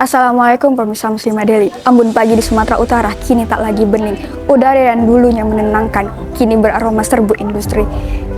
Assalamualaikum pemirsa Muslimah Delhi. Embun pagi di Sumatera Utara kini tak lagi bening. Udara yang dulunya menenangkan kini beraroma serbu industri.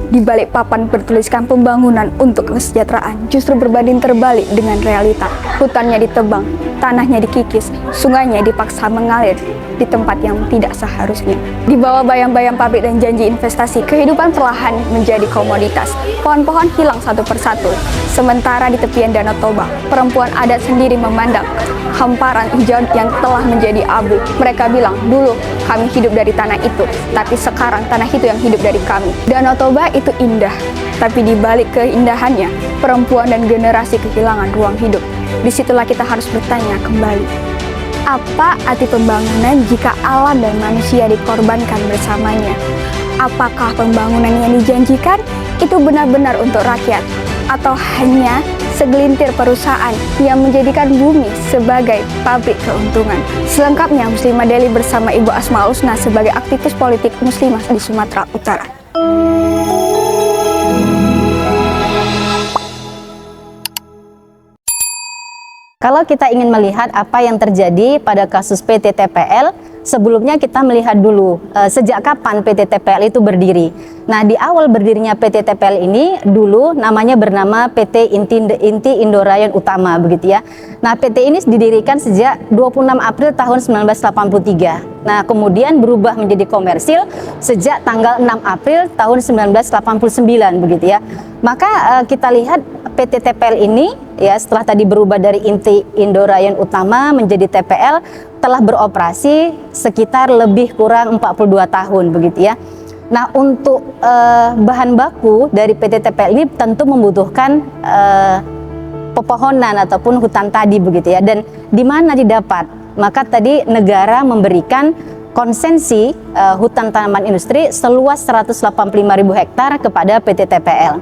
Di balik papan bertuliskan pembangunan untuk kesejahteraan justru berbanding terbalik dengan realita. Hutannya ditebang, tanahnya dikikis, sungainya dipaksa mengalir di tempat yang tidak seharusnya. Di bawah bayang-bayang pabrik dan janji investasi, kehidupan perlahan menjadi komoditas. Pohon-pohon hilang satu persatu. Sementara di tepian Danau Toba, perempuan adat sendiri memandang hamparan hijau yang telah menjadi abu. Mereka bilang, dulu kami hidup dari tanah itu, tapi sekarang tanah itu yang hidup dari kami. Danau Toba itu indah, tapi di balik keindahannya, perempuan dan generasi kehilangan ruang hidup. Disitulah kita harus bertanya kembali, apa arti pembangunan jika alam dan manusia dikorbankan bersamanya? Apakah pembangunan yang dijanjikan itu benar-benar untuk rakyat? Atau hanya segelintir perusahaan yang menjadikan bumi sebagai pabrik keuntungan? Selengkapnya Muslimah Delhi bersama Ibu Asmaul Husna sebagai aktivis politik muslimah di Sumatera Utara. Kalau kita ingin melihat apa yang terjadi pada kasus PT TPL, sebelumnya kita melihat dulu sejak kapan PT TPL itu berdiri. Nah, di awal berdirinya PT TPL ini dulu namanya bernama PT Inti Indorayan Utama begitu ya. Nah, PT ini didirikan sejak 26 April tahun 1983. Nah, kemudian berubah menjadi komersil sejak tanggal 6 April tahun 1989 begitu ya. Maka kita lihat PT TPL ini ya setelah tadi berubah dari Inti Indorayan Utama menjadi TPL telah beroperasi sekitar lebih kurang 42 tahun begitu ya. Nah, untuk bahan baku dari PT TPL ini tentu membutuhkan pepohonan ataupun hutan tadi begitu ya. Dan di mana didapat? Maka tadi negara memberikan konsensi hutan tanaman industri seluas 185.000 hektar kepada PT TPL.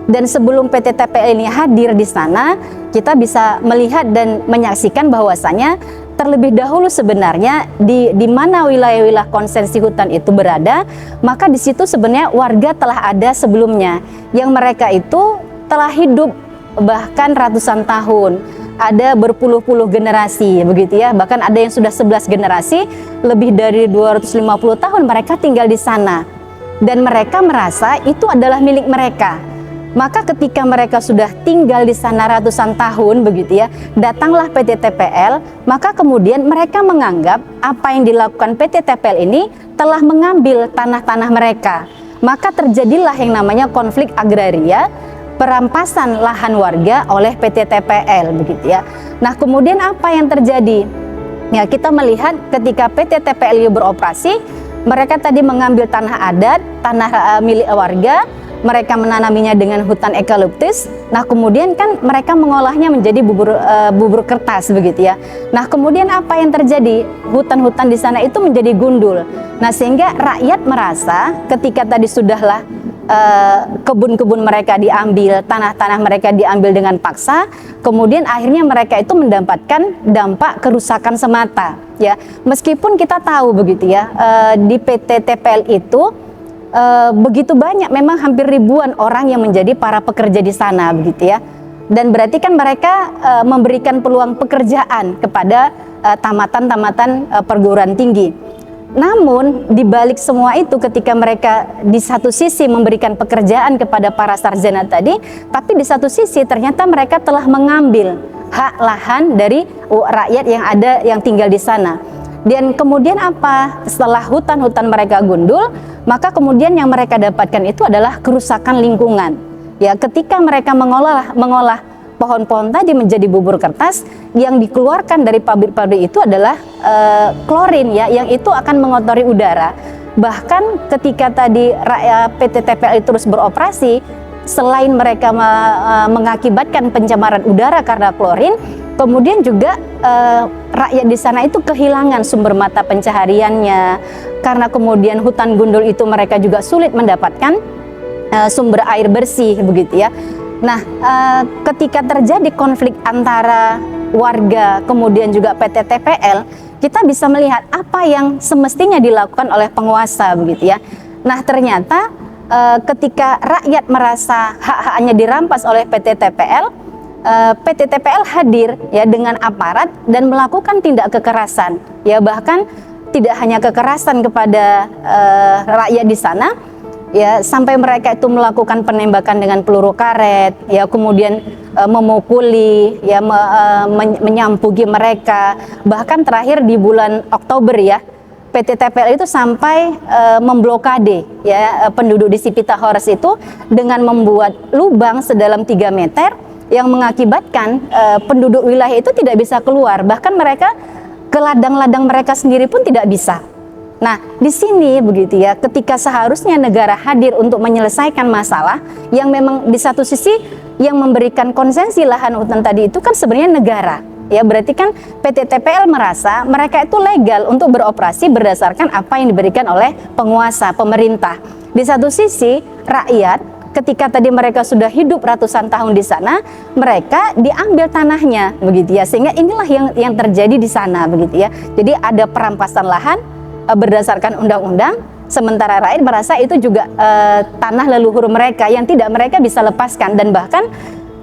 Dan sebelum PT TPL ini hadir di sana, kita bisa melihat dan menyaksikan bahwasanya terlebih dahulu sebenarnya di mana wilayah-wilayah konsensi hutan itu berada, maka di situ sebenarnya warga telah ada sebelumnya, yang mereka itu telah hidup bahkan ratusan tahun, ada berpuluh-puluh generasi begitu ya, bahkan ada yang sudah 11 generasi, lebih dari 250 tahun mereka tinggal di sana, dan mereka merasa itu adalah milik mereka. Maka ketika mereka sudah tinggal di sana ratusan tahun begitu ya, datanglah PT TPL, maka kemudian mereka menganggap apa yang dilakukan PT TPL ini telah mengambil tanah-tanah mereka. Maka terjadilah yang namanya konflik agraria, perampasan lahan warga oleh PT TPL begitu ya. Nah, kemudian apa yang terjadi? Ya, kita melihat ketika PT TPL ini beroperasi, mereka tadi mengambil tanah adat, tanah milik warga, mereka menanaminya dengan hutan eukaliptus. Nah, kemudian kan mereka mengolahnya menjadi bubur kertas begitu ya. Nah, kemudian apa yang terjadi? Hutan-hutan di sana itu menjadi gundul. Nah, sehingga rakyat merasa ketika tadi sudahlah kebun-kebun mereka diambil, tanah-tanah mereka diambil dengan paksa, kemudian akhirnya mereka itu mendapatkan dampak kerusakan semata ya. Meskipun kita tahu begitu ya, di PT TPL itu begitu banyak, memang hampir ribuan orang yang menjadi para pekerja di sana begitu ya. Dan berarti kan mereka memberikan peluang pekerjaan kepada tamatan-tamatan perguruan tinggi. Namun di balik semua itu, ketika mereka di satu sisi memberikan pekerjaan kepada para sarjana tadi, tapi di satu sisi ternyata mereka telah mengambil hak lahan dari rakyat yang ada yang tinggal di sana. Dan kemudian apa? Setelah hutan-hutan mereka gundul, maka kemudian yang mereka dapatkan itu adalah kerusakan lingkungan. Ya, ketika mereka mengolah pohon-pohon tadi menjadi bubur kertas, yang dikeluarkan dari pabrik-pabrik itu adalah klorin ya, yang itu akan mengotori udara. Bahkan ketika tadi PT TPL terus beroperasi, selain mereka mengakibatkan pencemaran udara karena klorin, kemudian juga rakyat di sana itu kehilangan sumber mata pencahariannya, karena kemudian hutan gundul itu mereka juga sulit mendapatkan sumber air bersih begitu ya. Nah, ketika terjadi konflik antara warga kemudian juga PT TPL, kita bisa melihat apa yang semestinya dilakukan oleh penguasa begitu ya. Nah, ternyata ketika rakyat merasa hak-haknya dirampas oleh PT TPL, PT TPL hadir ya dengan aparat dan melakukan tindak kekerasan, ya bahkan tidak hanya kekerasan kepada rakyat di sana, ya sampai mereka itu melakukan penembakan dengan peluru karet, ya kemudian memukuli, ya menyampugi mereka. Bahkan terakhir di bulan Oktober ya, PT TPL itu sampai memblokade ya penduduk di Sipitahorus itu dengan membuat lubang sedalam 3 meter yang mengakibatkan penduduk wilayah itu tidak bisa keluar. Bahkan mereka ke ladang-ladang mereka sendiri pun tidak bisa. Nah, di sini begitu ya, ketika seharusnya negara hadir untuk menyelesaikan masalah yang memang di satu sisi yang memberikan konsesi lahan hutan tadi itu kan sebenarnya negara. Ya, berarti kan PT TPL merasa mereka itu legal untuk beroperasi berdasarkan apa yang diberikan oleh penguasa, pemerintah. Di satu sisi, rakyat ketika tadi mereka sudah hidup ratusan tahun di sana, mereka diambil tanahnya, begitu ya. Sehingga inilah yang terjadi di sana, begitu ya. Jadi ada perampasan lahan berdasarkan undang-undang, sementara rakyat merasa itu juga tanah leluhur mereka yang tidak mereka bisa lepaskan, dan bahkan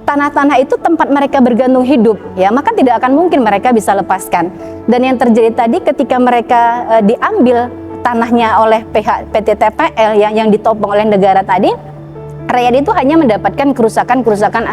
tanah-tanah itu tempat mereka bergantung hidup, ya maka tidak akan mungkin mereka bisa lepaskan. Dan yang terjadi tadi ketika mereka diambil tanahnya oleh pihak PT TPL yang ditopang oleh negara tadi, rakyat itu hanya mendapatkan kerusakan-kerusakan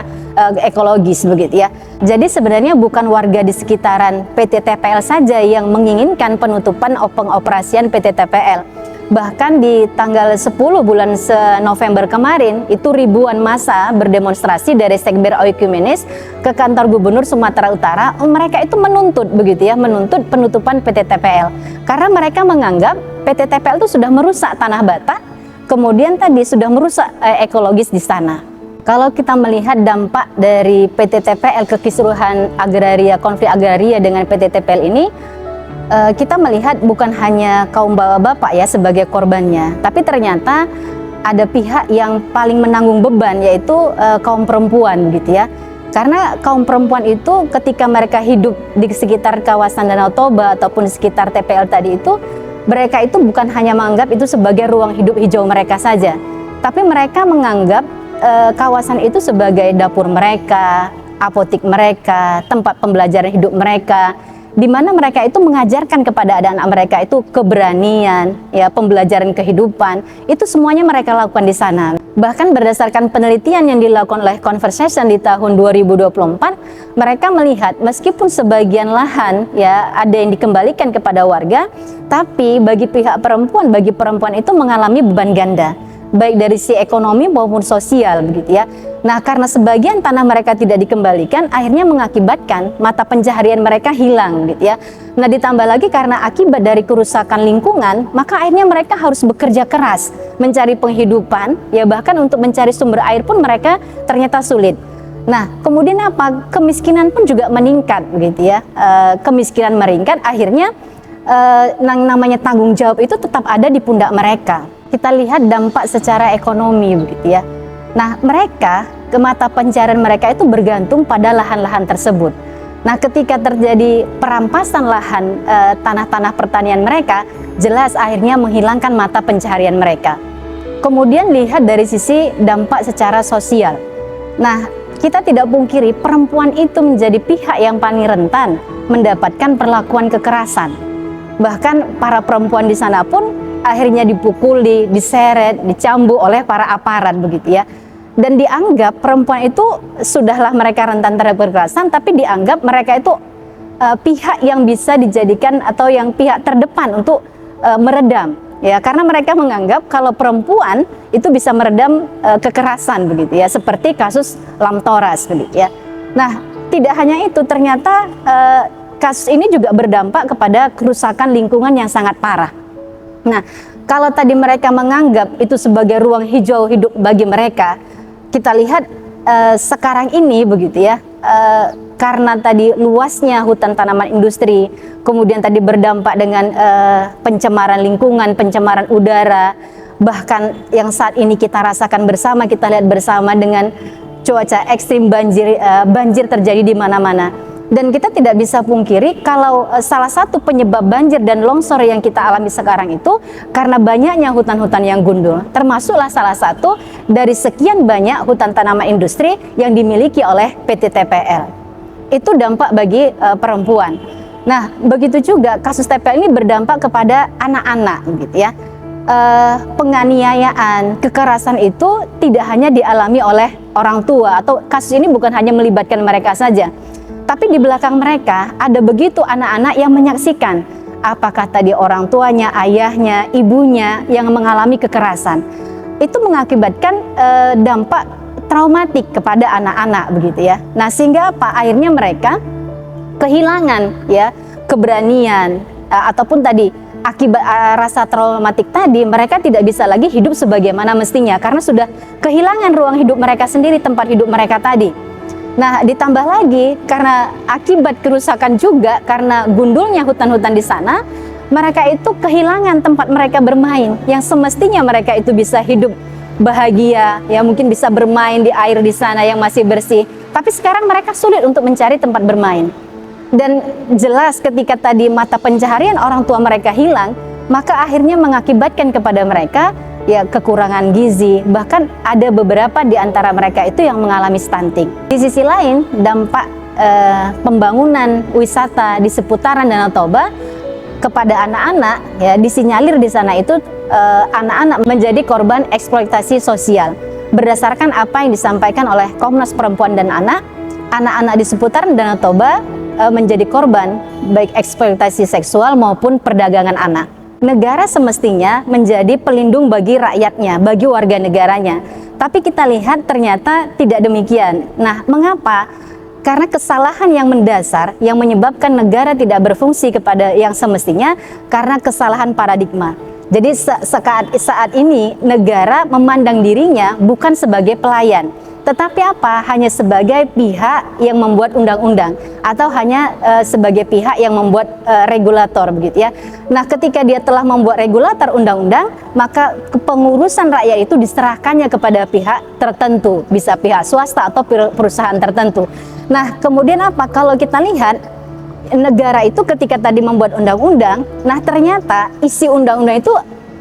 ekologis, begitu ya. Jadi sebenarnya bukan warga di sekitaran PT TPL saja yang menginginkan penutupan pengoperasian PT TPL. Bahkan di tanggal 10 bulan November kemarin itu ribuan massa berdemonstrasi dari Sekber Oekumenis ke kantor Gubernur Sumatera Utara. Mereka itu menuntut, begitu ya, menuntut penutupan PT TPL karena mereka menganggap PT TPL itu sudah merusak tanah Batak, kemudian tadi sudah merusak ekologis di sana. Kalau kita melihat dampak dari PT TPL kekisruhan agraria, konflik agraria dengan PT TPL ini, kita melihat bukan hanya kaum bapak-bapak ya sebagai korbannya, tapi ternyata ada pihak yang paling menanggung beban, yaitu kaum perempuan, gitu ya. Karena kaum perempuan itu ketika mereka hidup di sekitar kawasan Danau Toba ataupun di sekitar TPL tadi itu, mereka itu bukan hanya menganggap itu sebagai ruang hidup hijau mereka saja, tapi mereka menganggap kawasan itu sebagai dapur mereka, apotik mereka, tempat pembelajaran hidup mereka, di mana mereka itu mengajarkan kepada anak-anak mereka itu keberanian, ya pembelajaran kehidupan, itu semuanya mereka lakukan di sana. Bahkan berdasarkan penelitian yang dilakukan oleh Conversation di tahun 2024, mereka melihat meskipun sebagian lahan ya ada yang dikembalikan kepada warga, tapi bagi pihak perempuan, bagi perempuan itu mengalami beban ganda, baik dari si ekonomi maupun sosial, begitu ya. Nah, karena sebagian tanah mereka tidak dikembalikan, akhirnya mengakibatkan mata pencaharian mereka hilang, gitu ya. Nah, ditambah lagi karena akibat dari kerusakan lingkungan, maka akhirnya mereka harus bekerja keras mencari penghidupan, ya bahkan untuk mencari sumber air pun mereka ternyata sulit. Nah, kemudian apa? Kemiskinan pun juga meningkat, gitu ya. Kemiskinan meningkat, akhirnya namanya tanggung jawab itu tetap ada di pundak mereka. Kita lihat dampak secara ekonomi, begitu ya. Nah, mereka, ke mata pencarian mereka itu bergantung pada lahan-lahan tersebut. Nah, ketika terjadi perampasan lahan tanah-tanah pertanian mereka, jelas akhirnya menghilangkan mata pencaharian mereka. Kemudian lihat dari sisi dampak secara sosial. Nah, kita tidak pungkiri perempuan itu menjadi pihak yang paling rentan mendapatkan perlakuan kekerasan. Bahkan para perempuan di sana pun akhirnya dipukuli, diseret, dicambuk oleh para aparat, begitu ya. Dan dianggap perempuan itu sudahlah mereka rentan terhadap kekerasan, tapi dianggap mereka itu pihak yang bisa dijadikan atau yang pihak terdepan untuk meredam, ya, karena mereka menganggap kalau perempuan itu bisa meredam kekerasan, begitu ya, seperti kasus Lam Toras, begitu ya. Nah, tidak hanya itu, ternyata kasus ini juga berdampak kepada kerusakan lingkungan yang sangat parah. Nah, kalau tadi mereka menganggap itu sebagai ruang hijau hidup bagi mereka, kita lihat sekarang ini, begitu ya, karena tadi luasnya hutan tanaman industri, kemudian tadi berdampak dengan pencemaran lingkungan, pencemaran udara, bahkan yang saat ini kita rasakan bersama, kita lihat bersama dengan cuaca ekstrim, banjir terjadi di mana-mana. Dan kita tidak bisa pungkiri kalau salah satu penyebab banjir dan longsor yang kita alami sekarang itu karena banyaknya hutan-hutan yang gundul. Termasuklah salah satu dari sekian banyak hutan tanaman industri yang dimiliki oleh PT TPL. Itu dampak bagi perempuan. Nah, begitu juga kasus TPL ini berdampak kepada anak-anak, gitu ya. Penganiayaan, kekerasan itu tidak hanya dialami oleh orang tua, atau kasus ini bukan hanya melibatkan mereka saja, tapi di belakang mereka ada begitu anak-anak yang menyaksikan apakah tadi orang tuanya, ayahnya, ibunya yang mengalami kekerasan. Itu mengakibatkan dampak traumatik kepada anak-anak, begitu ya. Nah, sehingga apa? Akhirnya mereka kehilangan ya keberanian ataupun tadi akibat rasa traumatik tadi, mereka tidak bisa lagi hidup sebagaimana mestinya karena sudah kehilangan ruang hidup mereka sendiri, tempat hidup mereka tadi. Nah, ditambah lagi karena akibat kerusakan juga karena gundulnya hutan-hutan di sana, mereka itu kehilangan tempat mereka bermain yang semestinya mereka itu bisa hidup bahagia, ya mungkin bisa bermain di air di sana yang masih bersih. Tapi sekarang mereka sulit untuk mencari tempat bermain. Dan jelas ketika tadi mata pencaharian orang tua mereka hilang, maka akhirnya mengakibatkan kepada mereka ya kekurangan gizi, bahkan ada beberapa di antara mereka itu yang mengalami stunting. Di sisi lain, dampak pembangunan wisata di seputaran Danau Toba kepada anak-anak ya disinyalir di sana itu anak-anak menjadi korban eksploitasi sosial. Berdasarkan apa yang disampaikan oleh Komnas Perempuan dan Anak, anak-anak di seputaran Danau Toba menjadi korban baik eksploitasi seksual maupun perdagangan anak. Negara semestinya menjadi pelindung bagi rakyatnya, bagi warga negaranya. Tapi kita lihat ternyata tidak demikian. Nah, mengapa? Karena kesalahan yang mendasar yang menyebabkan negara tidak berfungsi kepada yang semestinya karena kesalahan paradigma. Jadi saat ini negara memandang dirinya bukan sebagai pelayan, tetapi apa? Hanya sebagai pihak yang membuat undang-undang atau hanya sebagai pihak yang membuat regulator, begitu ya. Nah, ketika dia telah membuat regulator undang-undang, maka kepengurusan rakyat itu diserahkannya kepada pihak tertentu, bisa pihak swasta atau perusahaan tertentu. Nah, kemudian apa? Kalau kita lihat negara itu ketika tadi membuat undang-undang, nah ternyata isi undang-undang itu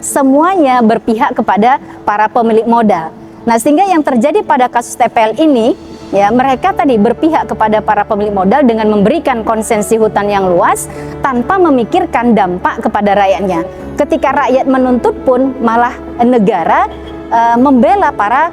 semuanya berpihak kepada para pemilik modal. Nah, sehingga yang terjadi pada kasus TPL ini, ya mereka tadi berpihak kepada para pemilik modal dengan memberikan konsensi hutan yang luas tanpa memikirkan dampak kepada rakyatnya. Ketika rakyat menuntut pun malah negara membela para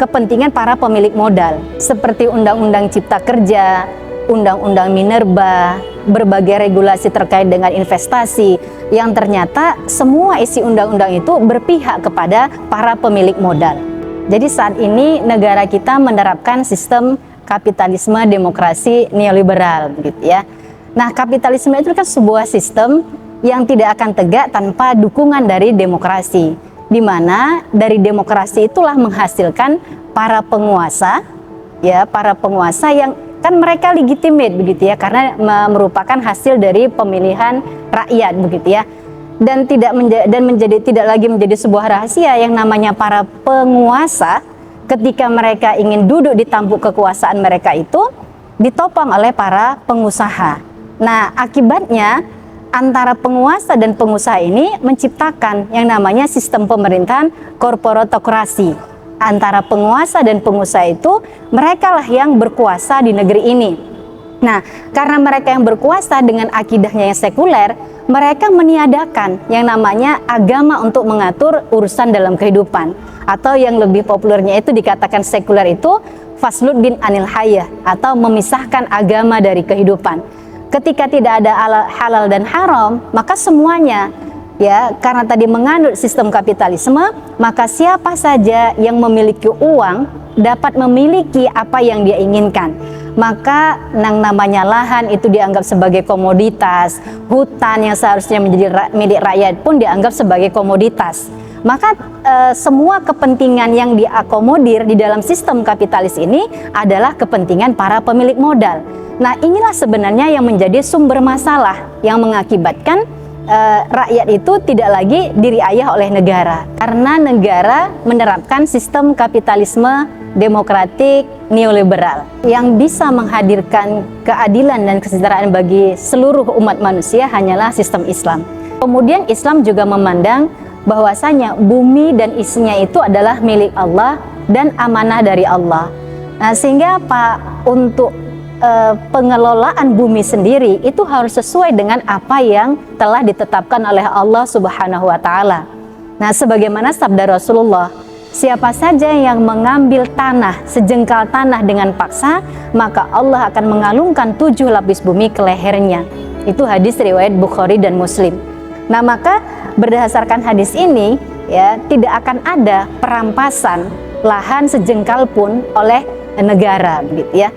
kepentingan para pemilik modal. Seperti Undang-Undang Cipta Kerja, Undang-Undang Minerba, berbagai regulasi terkait dengan investasi yang ternyata semua isi undang-undang itu berpihak kepada para pemilik modal. Jadi saat ini negara kita menerapkan sistem kapitalisme demokrasi neoliberal, gitu ya. Nah, kapitalisme itu kan sebuah sistem yang tidak akan tegak tanpa dukungan dari demokrasi, di mana dari demokrasi itulah menghasilkan para penguasa, ya para penguasa yang kan mereka legitimate, begitu ya, karena merupakan hasil dari pemilihan rakyat, begitu ya. Dan tidak lagi menjadi sebuah rahasia yang namanya para penguasa ketika mereka ingin duduk di tampuk kekuasaan mereka itu ditopang oleh para pengusaha. Nah, akibatnya antara penguasa dan pengusaha ini menciptakan yang namanya sistem pemerintahan korporatokrasi. Antara penguasa dan pengusaha itu merekalah yang berkuasa di negeri ini. Nah, karena mereka yang berkuasa dengan akidahnya yang sekuler, mereka meniadakan yang namanya agama untuk mengatur urusan dalam kehidupan, atau yang lebih populernya itu dikatakan sekuler itu faslud din anil hayah, atau memisahkan agama dari kehidupan. Ketika tidak ada halal dan haram, maka semuanya ya karena tadi menganut sistem kapitalisme, maka siapa saja yang memiliki uang dapat memiliki apa yang dia inginkan. Maka yang namanya lahan itu dianggap sebagai komoditas, hutan yang seharusnya menjadi milik rakyat pun dianggap sebagai komoditas. Maka semua kepentingan yang diakomodir di dalam sistem kapitalis ini adalah kepentingan para pemilik modal. Nah, inilah sebenarnya yang menjadi sumber masalah yang mengakibatkan rakyat itu tidak lagi diriayah oleh negara, karena negara menerapkan sistem kapitalisme demokratik, neoliberal yang bisa menghadirkan keadilan dan kesejahteraan bagi seluruh umat manusia hanyalah sistem Islam. Kemudian Islam juga memandang bahwasanya bumi dan isinya itu adalah milik Allah dan amanah dari Allah. Nah, sehingga apa? Untuk pengelolaan bumi sendiri itu harus sesuai dengan apa yang telah ditetapkan oleh Allah Subhanahu wa taala. Nah, sebagaimana sabda Rasulullah, siapa saja yang mengambil tanah, sejengkal tanah dengan paksa, maka Allah akan mengalungkan 7 lapis bumi ke lehernya. Itu hadis riwayat Bukhari dan Muslim. Nah, maka berdasarkan hadis ini ya, tidak akan ada perampasan lahan sejengkal pun oleh negara, begitu ya.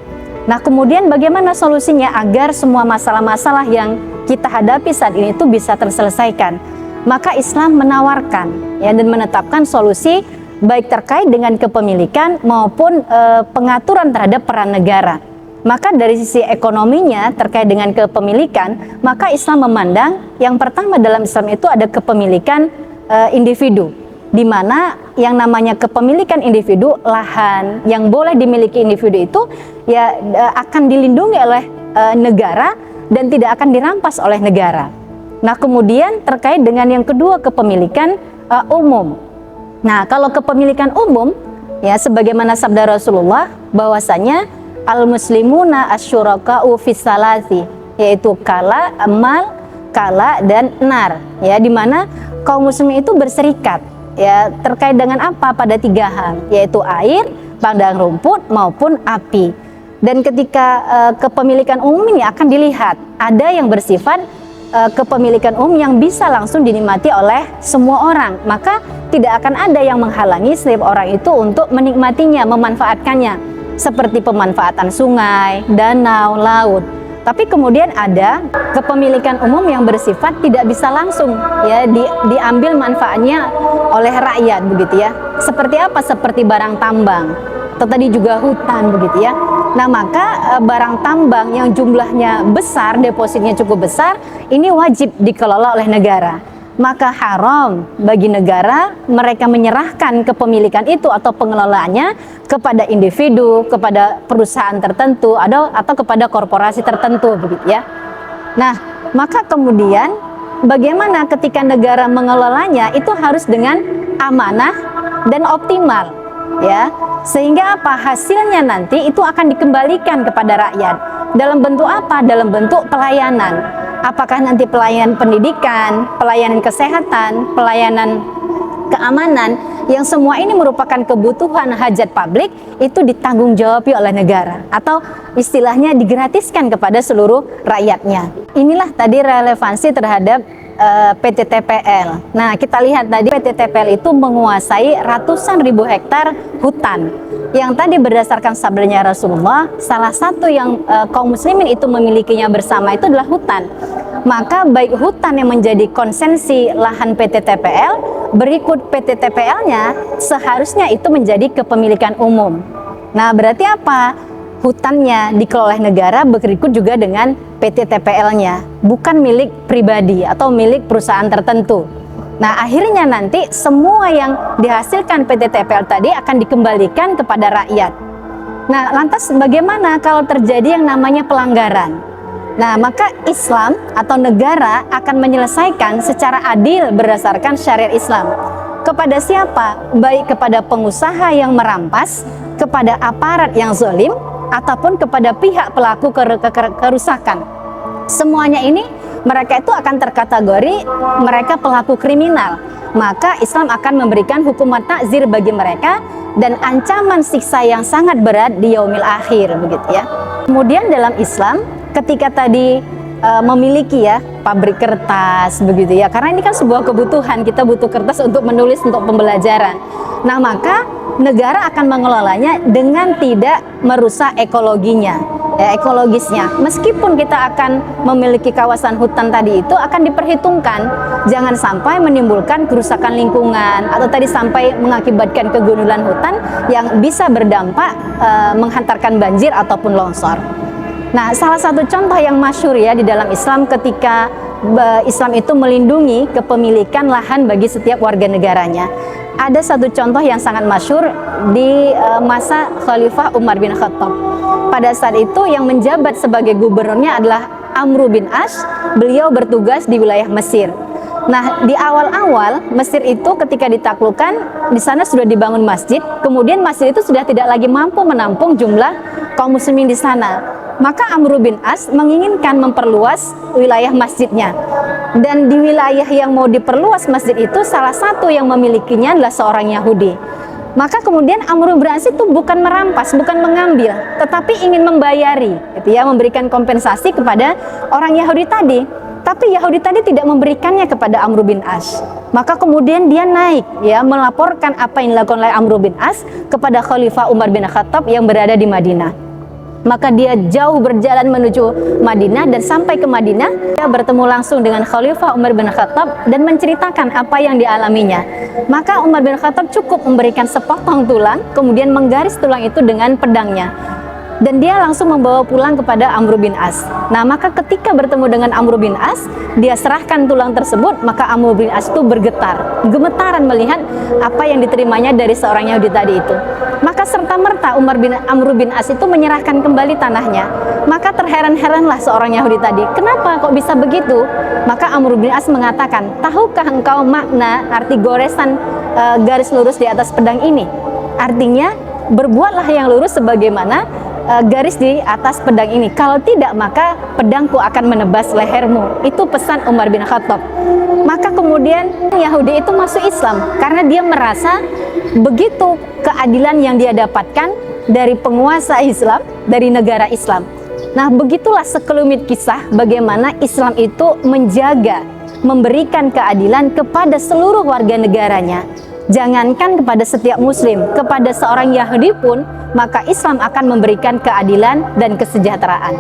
Nah, kemudian bagaimana solusinya agar semua masalah-masalah yang kita hadapi saat ini itu bisa terselesaikan? Maka Islam menawarkan ya dan menetapkan solusi baik terkait dengan kepemilikan maupun pengaturan terhadap peran negara. Maka dari sisi ekonominya terkait dengan kepemilikan, maka Islam memandang yang pertama dalam Islam itu ada kepemilikan individu, di mana yang namanya kepemilikan individu, lahan yang boleh dimiliki individu itu ya akan dilindungi oleh negara dan tidak akan dirampas oleh negara. Nah, kemudian terkait dengan yang kedua kepemilikan umum. Nah, kalau kepemilikan umum ya sebagaimana sabda Rasulullah bahwasanya al-muslimuna asyuraka'u fis salasi, yaitu kala, mal, kala dan nar, ya, di mana kaum muslimin itu berserikat ya terkait dengan apa? Pada 3 hal, yaitu air, padang rumput maupun api. Dan ketika kepemilikan umum ini akan dilihat ada yang bersifat kepemilikan umum yang bisa langsung dinikmati oleh semua orang, maka tidak akan ada yang menghalangi setiap orang itu untuk menikmatinya, memanfaatkannya, seperti pemanfaatan sungai, danau, laut. Tapi kemudian ada kepemilikan umum yang bersifat tidak bisa langsung ya diambil manfaatnya oleh rakyat, begitu ya. Seperti apa? Seperti barang tambang atau tadi juga hutan, begitu ya. Nah, maka barang tambang yang jumlahnya besar, depositnya cukup besar, ini wajib dikelola oleh negara. Maka haram bagi negara mereka menyerahkan kepemilikan itu atau pengelolaannya kepada individu, kepada perusahaan tertentu atau kepada korporasi tertentu, begitu ya. Nah, maka kemudian bagaimana ketika negara mengelolanya itu harus dengan amanah dan optimal ya. Sehingga apa? Hasilnya nanti itu akan dikembalikan kepada rakyat. Dalam bentuk apa? Dalam bentuk pelayanan. Apakah nanti pelayanan pendidikan, pelayanan kesehatan, pelayanan keamanan, yang semua ini merupakan kebutuhan hajat publik, itu ditanggung jawabi oleh negara atau istilahnya digratiskan kepada seluruh rakyatnya. Inilah tadi relevansi terhadap PT TPL. Nah, kita lihat tadi PT TPL itu menguasai ratusan ribu hektar hutan. Yang tadi berdasarkan sabdanya Rasulullah, salah satu yang kaum muslimin itu memilikinya bersama itu adalah hutan. Maka baik hutan yang menjadi konsensi lahan PT TPL, berikut PT TPL-nya seharusnya itu menjadi kepemilikan umum. Nah, berarti apa? Hutannya dikelola oleh negara, berikut juga dengan PT TPL-nya, bukan milik pribadi atau milik perusahaan tertentu. Nah, akhirnya nanti semua yang dihasilkan PT TPL tadi akan dikembalikan kepada rakyat. Nah, lantas bagaimana kalau terjadi yang namanya pelanggaran? Nah, maka Islam atau negara akan menyelesaikan secara adil berdasarkan syariat Islam. Kepada siapa? Baik kepada pengusaha yang merampas, kepada aparat yang zalim, ataupun kepada pihak pelaku kerusakan. Semuanya ini mereka itu akan terkategori mereka pelaku kriminal. Maka Islam akan memberikan hukuman takzir bagi mereka dan ancaman siksa yang sangat berat di yaumil akhir, begitu ya. Kemudian dalam Islam ketika tadi memiliki ya pabrik kertas, begitu ya, karena ini kan sebuah kebutuhan, kita butuh kertas untuk menulis, untuk pembelajaran. Nah, maka negara akan mengelolanya dengan tidak merusak ekologinya, ya, ekologisnya. Meskipun kita akan memiliki kawasan hutan tadi, itu akan diperhitungkan jangan sampai menimbulkan kerusakan lingkungan atau tadi sampai mengakibatkan kegundulan hutan yang bisa berdampak menghantarkan banjir ataupun longsor. Nah, salah satu contoh yang masyhur ya di dalam Islam ketika Islam itu melindungi kepemilikan lahan bagi setiap warga negaranya. Ada satu contoh yang sangat masyhur di masa Khalifah Umar bin Khattab. Pada saat itu yang menjabat sebagai gubernurnya adalah Amr bin As. Beliau bertugas di wilayah Mesir. Nah, di awal-awal Mesir itu ketika ditaklukkan, di sana sudah dibangun masjid. Kemudian masjid itu sudah tidak lagi mampu menampung jumlah kaum muslimin di sana. Maka Amr bin As menginginkan memperluas wilayah masjidnya. Dan di wilayah yang mau diperluas masjid itu, salah satu yang memilikinya adalah seorang Yahudi. Maka kemudian Amr bin As itu bukan merampas, bukan mengambil, tetapi ingin membayari, gitu ya, memberikan kompensasi kepada orang Yahudi tadi. Tapi Yahudi tadi tidak memberikannya kepada Amr bin As. Maka kemudian dia naik, ya, melaporkan apa yang dilakukan oleh Amr bin As kepada Khalifah Umar bin Khattab yang berada di Madinah. Maka dia jauh berjalan menuju Madinah, dan sampai ke Madinah dia bertemu langsung dengan Khalifah Umar bin Khattab dan menceritakan apa yang dialaminya. Maka Umar bin Khattab cukup memberikan sepotong tulang, kemudian menggaris tulang itu dengan pedangnya. Dan dia langsung membawa pulang kepada Amr bin As. Nah, maka ketika bertemu dengan Amr bin As, dia serahkan tulang tersebut, maka Amr bin As itu bergetar, gemetaran melihat apa yang diterimanya dari seorang Yahudi tadi itu. Maka serta-merta Amr bin As itu menyerahkan kembali tanahnya. Maka terheran-heranlah seorang Yahudi tadi, kenapa kok bisa begitu? Maka Amr bin As mengatakan, tahukah engkau makna arti goresan garis lurus di atas pedang ini? Artinya, berbuatlah yang lurus sebagaimana garis di atas pedang ini. Kalau tidak, maka pedangku akan menebas lehermu. Itu pesan Umar bin Khattab. Maka kemudian Yahudi itu masuk Islam karena dia merasa begitu keadilan yang dia dapatkan dari penguasa Islam, dari negara Islam. Nah, begitulah sekelumit kisah bagaimana Islam itu menjaga, memberikan keadilan kepada seluruh warga negaranya. Jangankan kepada setiap muslim, kepada seorang Yahudi pun, maka Islam akan memberikan keadilan dan kesejahteraan.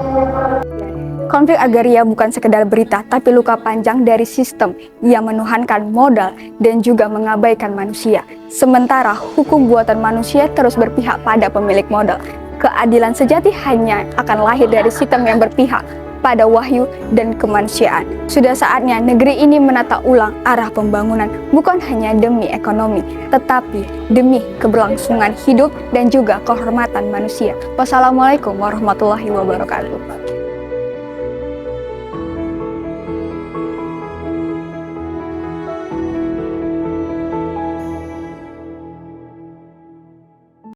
Konflik agraria bukan sekedar berita, tapi luka panjang dari sistem yang menuhankan modal dan juga mengabaikan manusia. Sementara hukum buatan manusia terus berpihak pada pemilik modal. Keadilan sejati hanya akan lahir dari sistem yang berpihak pada wahyu dan kemanusiaan. Sudah saatnya negeri ini menata ulang arah pembangunan, bukan hanya demi ekonomi, tetapi demi keberlangsungan hidup dan juga kehormatan manusia. Wassalamualaikum warahmatullahi wabarakatuh.